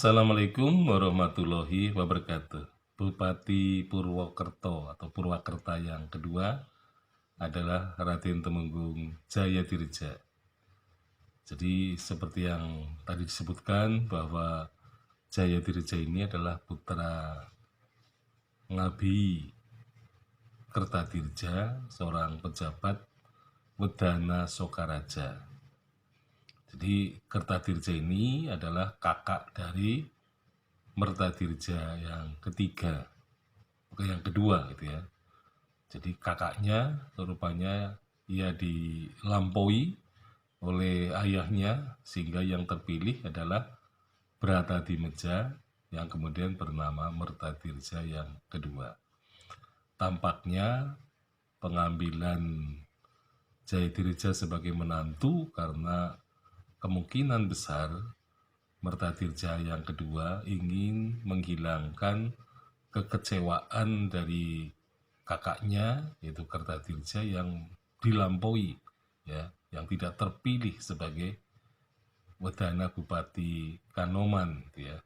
Assalamualaikum warahmatullahi wabarakatuh. Bupati Purwokerto atau Purwakerta yang kedua adalah Raden Temenggung Jayadirja. Jadi seperti yang tadi disebutkan bahwa Jayadirja ini adalah putra Ngabi Kertadirja, seorang pejabat Wedana Sokaraja. Jadi Kertadirja ini adalah kakak dari Mertadirja yang ketiga, bukan yang kedua gitu ya. Jadi kakaknya rupanya ia dilampaui oleh ayahnya sehingga yang terpilih adalah Bratadimeja yang kemudian bernama Mertadirja yang kedua. Tampaknya pengambilan Jayadirja sebagai menantu karena kemungkinan besar Mertadirja yang kedua ingin menghilangkan kekecewaan dari kakaknya yaitu Kertadirja yang dilampaui ya, yang tidak terpilih sebagai Wedana Bupati Kanoman ya.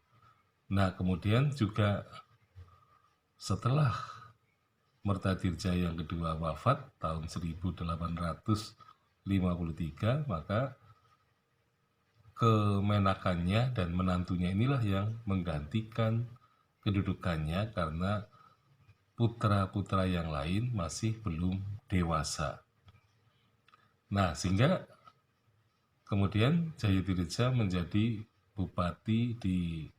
Nah, kemudian juga setelah Mertadirja yang kedua wafat tahun 1853, maka kemenakannya dan menantunya inilah yang menggantikan kedudukannya karena putra-putra yang lain masih belum dewasa. Nah, sehingga kemudian Jayadirja menjadi bupati di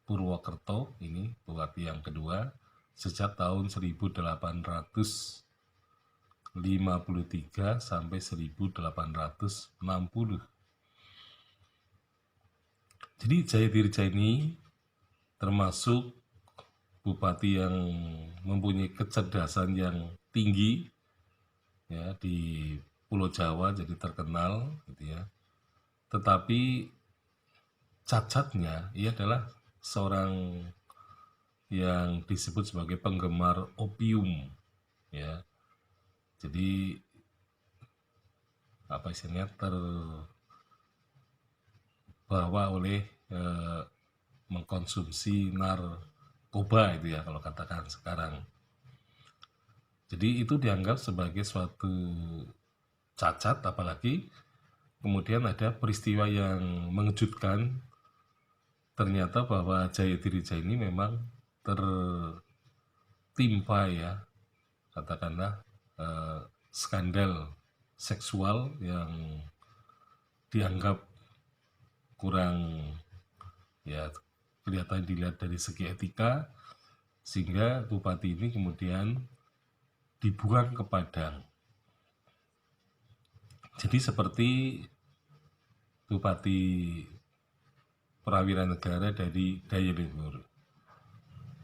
Purwokerto, ini bupati yang kedua, sejak tahun 1853 sampai 1860. Jadi Jayadirja ini termasuk bupati yang mempunyai kecerdasan yang tinggi ya di Pulau Jawa, jadi terkenal gitu ya. Tetapi cacatnya ia adalah seorang yang disebut sebagai penggemar opium ya. Jadi apa istilahnya terbawa oleh mengkonsumsi narkoba itu ya kalau katakan sekarang. Jadi itu dianggap sebagai suatu cacat, apalagi kemudian ada peristiwa yang mengejutkan. Ternyata bahwa Jayadirja ini memang tertimpa ya, katakanlah skandal seksual yang dianggap kurang ya, kelihatan dilihat dari segi etika, sehingga bupati ini kemudian dibuang ke Padang. Jadi seperti Bupati Prawira Negara dari Daya Luhur.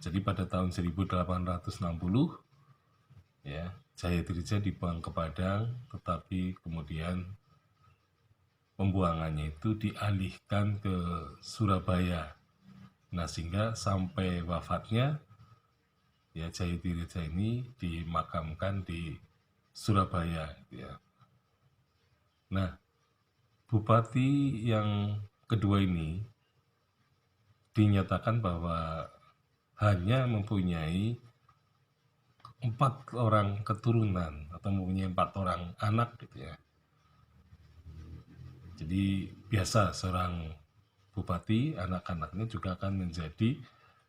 Jadi pada tahun 1860 ya, Jayadirja dibuang ke Padang, tetapi kemudian pembuangannya itu dialihkan ke Surabaya. Nah, sehingga sampai wafatnya ya Jayadirja ini dimakamkan di Surabaya ya. Nah, bupati yang kedua ini dinyatakan bahwa hanya mempunyai 4 orang keturunan atau mempunyai 4 orang anak gitu ya. Jadi biasa seorang bupati, anak-anaknya juga akan menjadi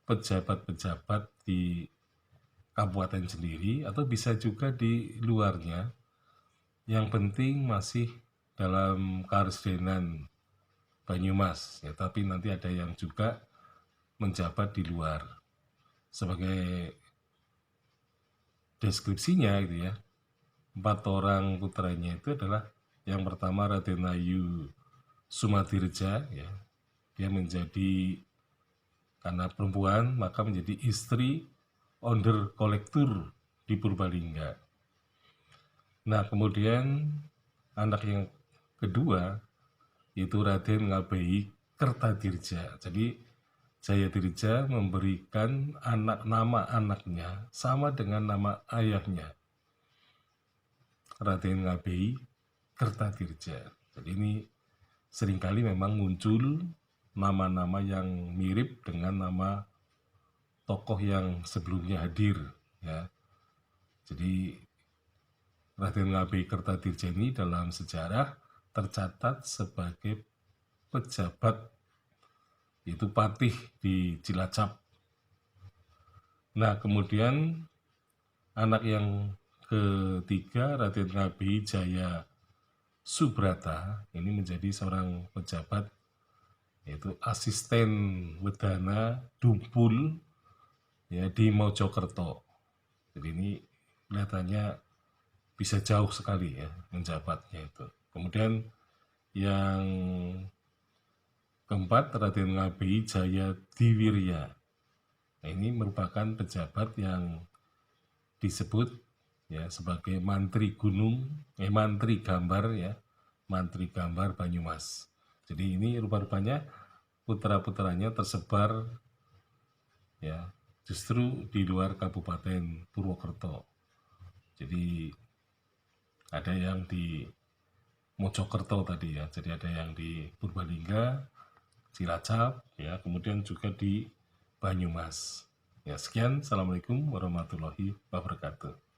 pejabat-pejabat di kabupaten sendiri atau bisa juga di luarnya. Yang penting masih dalam Karesidenan Banyumas ya, tapi nanti ada yang juga menjabat di luar. Sebagai deskripsinya gitu ya, 4 orang putranya itu adalah yang pertama Raden Ayu Sumadirja ya, dia menjadi, karena perempuan maka menjadi istri onder kolektur di Purbalingga. Nah, kemudian anak yang kedua itu Raden Ngabei Kertadirja. Jadi Jayadirja memberikan nama anaknya sama dengan nama ayahnya, Raden Ngabei Kertadirja. Jadi ini seringkali memang muncul nama-nama yang mirip dengan nama tokoh yang sebelumnya hadir, ya. Jadi Raden Ngabei Kertadirja dalam sejarah tercatat sebagai pejabat, yaitu patih di Cilacap. Nah, kemudian anak yang ketiga, Raden Ngabei Jaya Subrata, ini menjadi seorang pejabat, yaitu asisten Wedana Dumpul, ya, di Mojokerto. Jadi ini kelihatannya bisa jauh sekali ya menjabatnya itu. Kemudian yang keempat, Raden Ngabei Jaya Diwirya. Nah, ini merupakan pejabat yang disebut ya sebagai mantri gunung, mantri gambar ya, mantri gambar Banyumas. Jadi ini rupa-rupanya putra-putranya tersebar ya justru di luar Kabupaten Purwokerto. Jadi ada yang di Mojokerto tadi ya, jadi ada yang di Purbalingga, Cilacap ya, kemudian juga di Banyumas. Ya, sekian. Assalamualaikum warahmatullahi wabarakatuh.